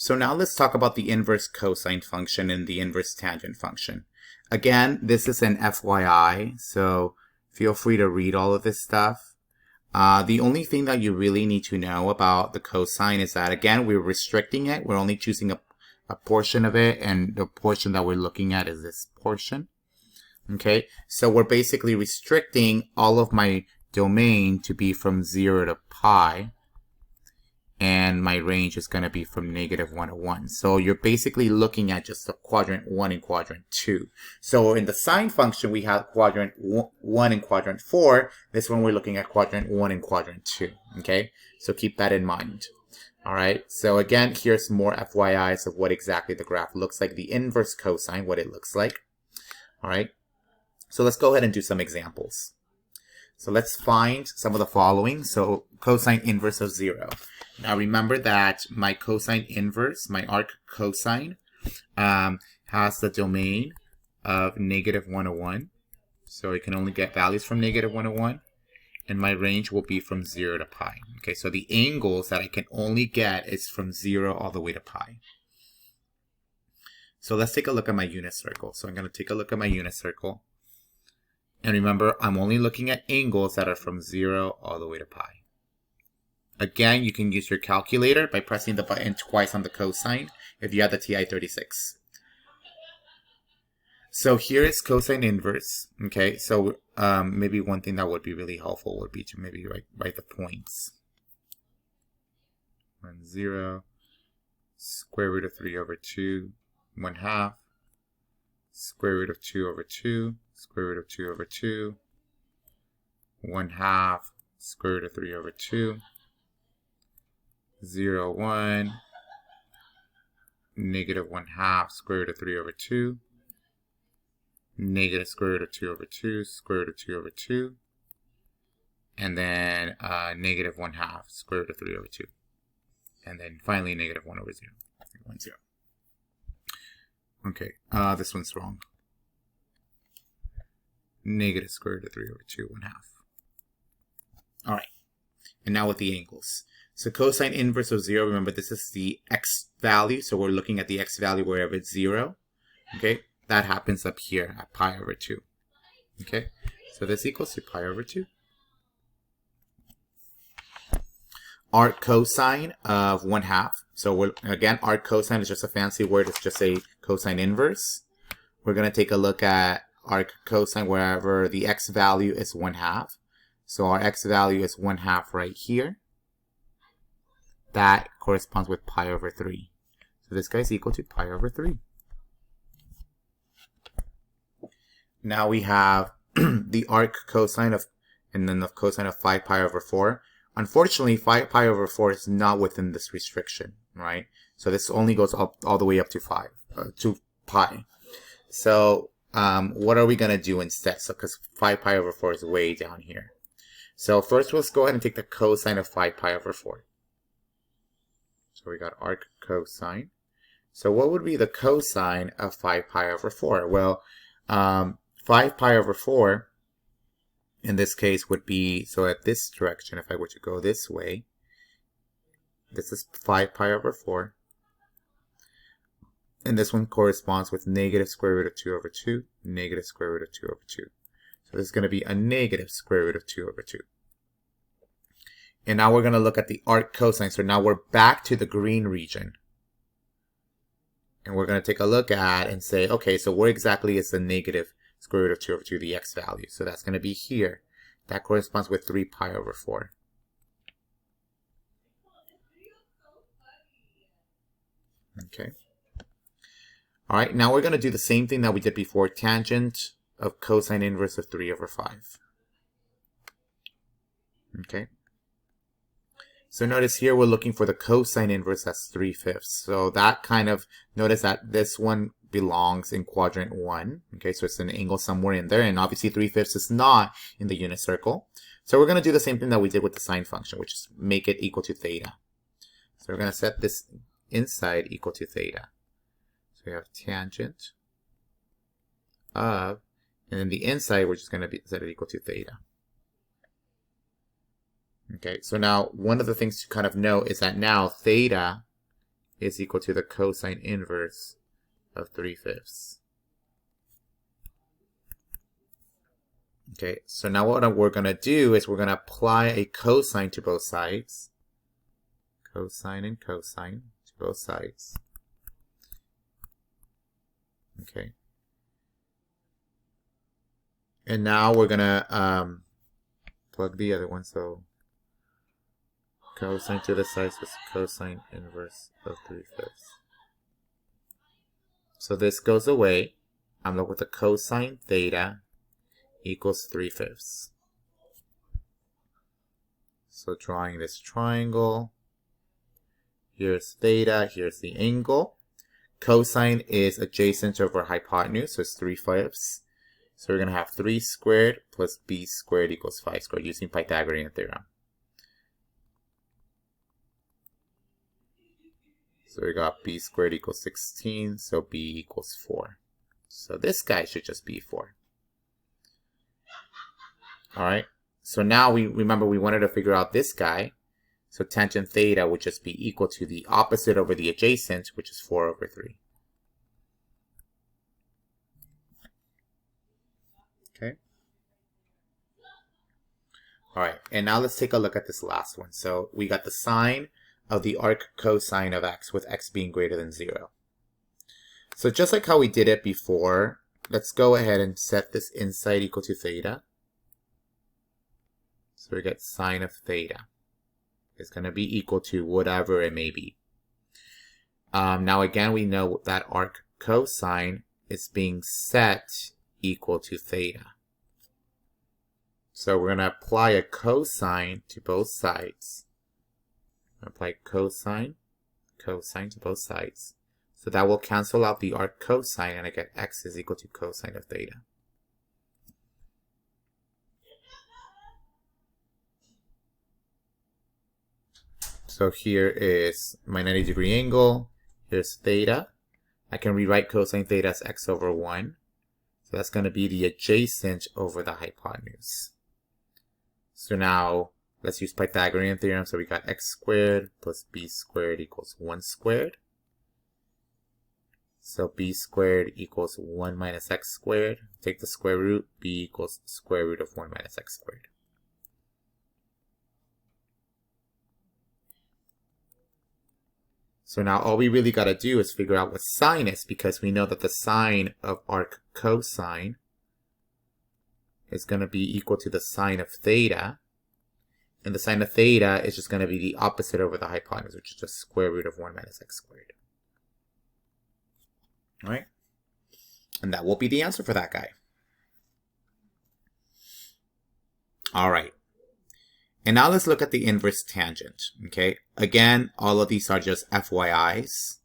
So now let's talk about the inverse cosine function and the inverse tangent function. Again, this is an FYI, so feel free to read all of this stuff. The only thing that you really need to know about the cosine is that, again, we're restricting it. We're only choosing a portion of it, and the portion that we're looking at is this portion. Okay, so we're basically restricting all of my domain to be from 0 to pi. And my range is going to be from -1 to 1. So you're basically looking at just the quadrant 1 and quadrant 2. So in the sine function, we have quadrant 1 and quadrant 4. This one, we're looking at quadrant 1 and quadrant 2. Okay, so keep that in mind. All right, so again, here's more FYIs of what exactly the graph looks like, the inverse cosine, what it looks like. All right, so let's go ahead and do some examples. So let's find some of the following. So cosine inverse of 0. Now remember that my cosine inverse, my arc cosine, has the domain of -1 to 1. So it can only get values from -1 to 1. And my range will be from 0 to pi. Okay, so the angles that I can only get is from 0 all the way to pi. So let's take a look at my unit circle. So I'm going to take a look at my unit circle. And remember, I'm only looking at angles that are from 0 all the way to pi. Again, you can use your calculator by pressing the button twice on the cosine if you have the TI-36. So here is cosine inverse. Okay, so maybe one thing that would be really helpful would be to maybe write the points. 1, 0, square root of 3 over 2, 1/2, square root of 2 over 2, square root of 2 over 2, 1/2, square root of 3 over 2, 0, 1, -1/2, square root of 3 over 2, negative square root of 2 over 2, square root of 2 over 2, and then -1/2, square root of 3 over 2, and then finally -1 over 0, 1, 0. Okay, this one's wrong. Negative square root of 3 over 2, 1/2. All right, and now with the angles. So cosine inverse of 0, remember this is the x value, so we're looking at the x value wherever it's 0. Okay, that happens up here at pi over 2. Okay, so this equals to pi over 2. Arc cosine of 1/2. So again, arc cosine is just a fancy word. It's just a cosine inverse. We're going to take a look at arc cosine wherever the x value is 1/2. So our x value is 1/2 right here. That corresponds with pi over 3. So this guy is equal to pi over 3. Now we have the arc cosine of, and then the cosine of 5 pi over 4. Unfortunately, 5 pi over 4 is not within this restriction, right? So this only goes up all the way up to 2 pi. So what are we going to do instead? So because 5 pi over 4 is way down here. So first, let's go ahead and take the cosine of 5 pi over 4. So we got arc cosine. So what would be the cosine of 5 pi over 4? Well, 5 pi over 4 in this case would be, so at this direction, if I were to go this way, this is 5 pi over 4. And this one corresponds with negative square root of 2 over 2, negative square root of 2 over 2. So this is going to be a negative square root of 2 over 2. And now we're going to look at the arc cosine. So now we're back to the green region. And we're going to take a look at and say, okay, so where exactly is the negative square root of 2 over 2, the x value? So that's going to be here. That corresponds with 3 pi over 4. Okay. All right, now we're going to do the same thing that we did before, tangent of cosine inverse of 3 over 5. Okay. So notice here we're looking for the cosine inverse, that's 3/5. So that kind of, notice that this one belongs in quadrant 1. Okay, so it's an angle somewhere in there, and obviously 3/5 is not in the unit circle. So we're going to do the same thing that we did with the sine function, which is make it equal to theta. So we're going to set this inside equal to theta. So we have tangent of, and then the inside we're just going to set it equal to theta. Okay, so now one of the things to kind of know is that now theta is equal to the cosine inverse of 3/5. Okay, so now what we're going to do is we're going to apply a cosine to both sides. Cosine and cosine to both sides. Okay. And now we're going to plug the other one. So cosine to the sides is cosine inverse of 3/5. So this goes away. I'm left with a cosine theta equals 3/5. So drawing this triangle, here's theta, here's the angle. Cosine is adjacent over hypotenuse, so it's 3/5. So we're going to have 3 squared plus b squared equals 5 squared using Pythagorean Theorem. So we got b squared equals 16, so b equals 4. So this guy should just be 4. Alright, so now we remember we wanted to figure out this guy. So tangent theta would just be equal to the opposite over the adjacent, which is 4/3. Okay. Alright, and now let's take a look at this last one. So we got the sine of the arc cosine of x with x being greater than 0. So just like how we did it before, let's go ahead and set this inside equal to theta. So we get sine of theta is going to be equal to whatever it may be. Now again, we know that arc cosine is being set equal to theta. So we're going to apply a cosine to both sides. Apply cosine to both sides. So that will cancel out the arc cosine, and I get x is equal to cosine of theta. So here is my 90-degree angle. Here's theta. I can rewrite cosine theta as x over 1. So that's going to be the adjacent over the hypotenuse. So now let's use Pythagorean Theorem. So we got x squared plus b squared equals 1 squared. So b squared equals 1 minus x squared. Take the square root. B equals square root of 1 minus x squared. So now all we really got to do is figure out what sine is, because we know that the sine of arc cosine is going to be equal to the sine of theta. And the sine of theta is just going to be the opposite over the hypotenuse, which is just square root of 1 minus x squared. All right? And that will be the answer for that guy. All right. And now let's look at the inverse tangent, okay? Again, all of these are just FYIs.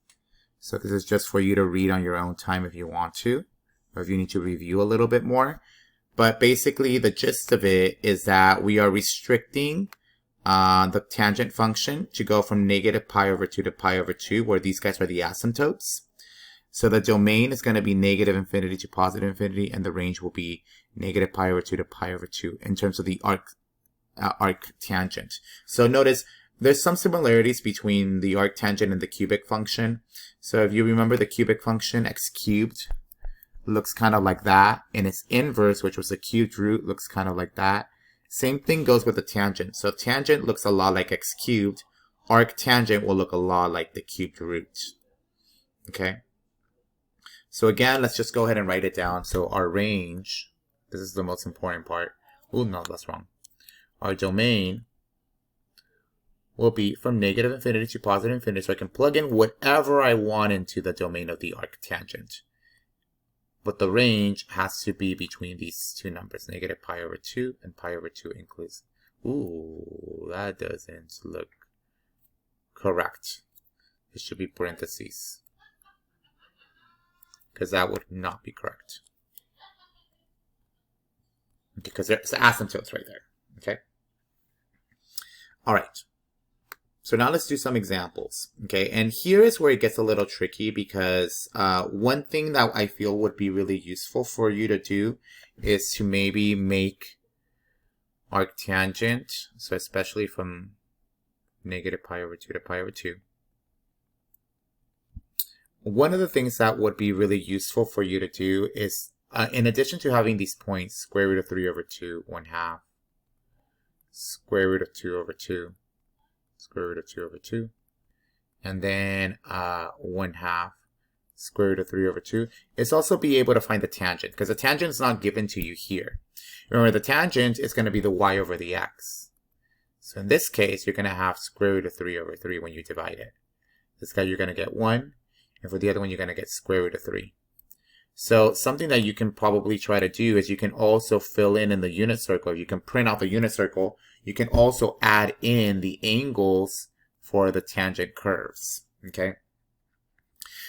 So this is just for you to read on your own time if you want to, or if you need to review a little bit more. But basically, the gist of it is that we are restricting the tangent function to go from negative pi over 2 to pi over 2, where these guys are the asymptotes. So the domain is going to be negative infinity to positive infinity, and the range will be negative pi over 2 to pi over 2 in terms of the arc tangent. So notice there's some similarities between the arc tangent and the cubic function. So if you remember the cubic function, x cubed looks kind of like that, and its inverse, which was the cubed root, looks kind of like that. Same thing goes with the tangent. So tangent looks a lot like x cubed. Arc tangent will look a lot like the cubed root. Okay? So again, let's just go ahead and write it down. So our range, this is the most important part. Oh, no, that's wrong. Our domain will be from negative infinity to positive infinity, so I can plug in whatever I want into the domain of the arc tangent. But the range has to be between these two numbers, negative pi over 2 and pi over 2 includes. Ooh, that doesn't look correct. It should be parentheses, because that would not be correct. Because there's asymptotes right there. Okay. All right. So now let's do some examples. Okay. And here is where it gets a little tricky, because one thing that I feel would be really useful for you to do is to maybe make arctangent. So especially from negative pi over 2 to pi over 2. one of the things that would be really useful for you to do is, in addition to having these points, square root of 3 over 2, 1/2, square root of 2 over 2, square root of 2 over 2, and then 1/2 square root of 3 over 2, is also be able to find the tangent, because the tangent is not given to you here. Remember, the tangent is going to be the y over the x. So in this case, you're going to have square root of 3 over 3 when you divide it. This guy, you're going to get 1, and for the other one, you're going to get square root of 3. So something that you can probably try to do is you can also fill in the unit circle. You can print out the unit circle. You can also add in the angles for the tangent curves, okay?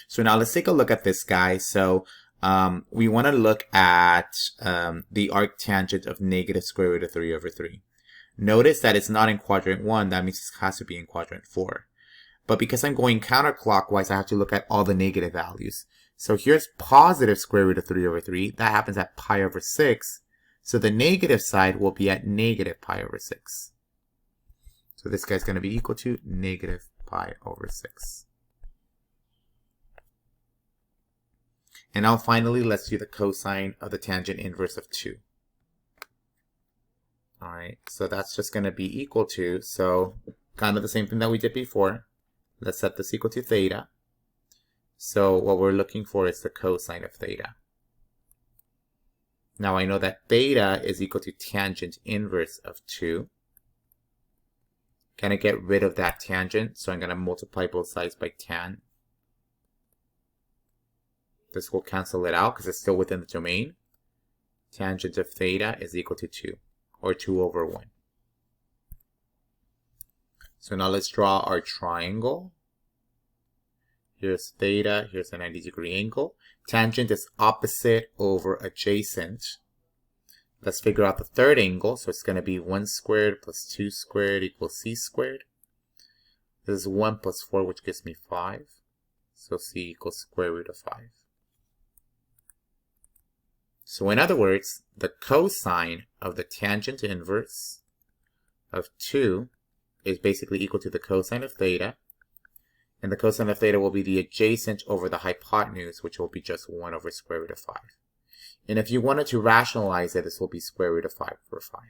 So now let's take a look at this guy. So we want to look at the arctangent of negative square root of 3 over 3. Notice that it's not in quadrant 1. That means it has to be in quadrant 4. But because I'm going counterclockwise, I have to look at all the negative values. So here's positive square root of 3 over 3. That happens at pi over 6. So the negative side will be at negative pi over 6. So this guy's going to be equal to negative pi over 6. And now finally, let's do the cosine of the tangent inverse of 2. Alright, so that's just going to be equal to, so kind of the same thing that we did before. Let's set this equal to theta. So what we're looking for is the cosine of theta. Now I know that theta is equal to tangent inverse of 2. Can I get rid of that tangent? So I'm going to multiply both sides by tan. This will cancel it out because it's still within the domain. Tangent of theta is equal to 2, or 2 over 1. So now let's draw our triangle. Here's theta, here's a 90-degree angle. Tangent is opposite over adjacent. Let's figure out the third angle. So it's going to be 1 squared plus 2 squared equals c squared. This is 1 plus 4, which gives me 5. So c equals square root of 5. So in other words, the cosine of the tangent inverse of 2 is basically equal to the cosine of theta. And the cosine of theta will be the adjacent over the hypotenuse, which will be just 1 over square root of 5. And if you wanted to rationalize it, this will be square root of 5 over 5.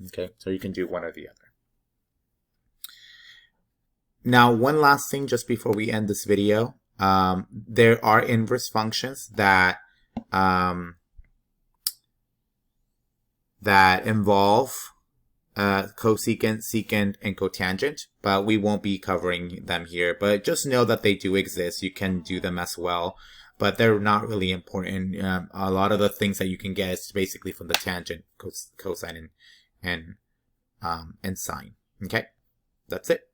Okay, so you can do one or the other. Now, one last thing just before we end this video. There are inverse functions that involve cosecant, secant, and cotangent, but we won't be covering them here. But just know that they do exist. You can do them as well, but they're not really important. A lot of the things that you can get is basically from the tangent, cosine, and sine. Okay, that's it.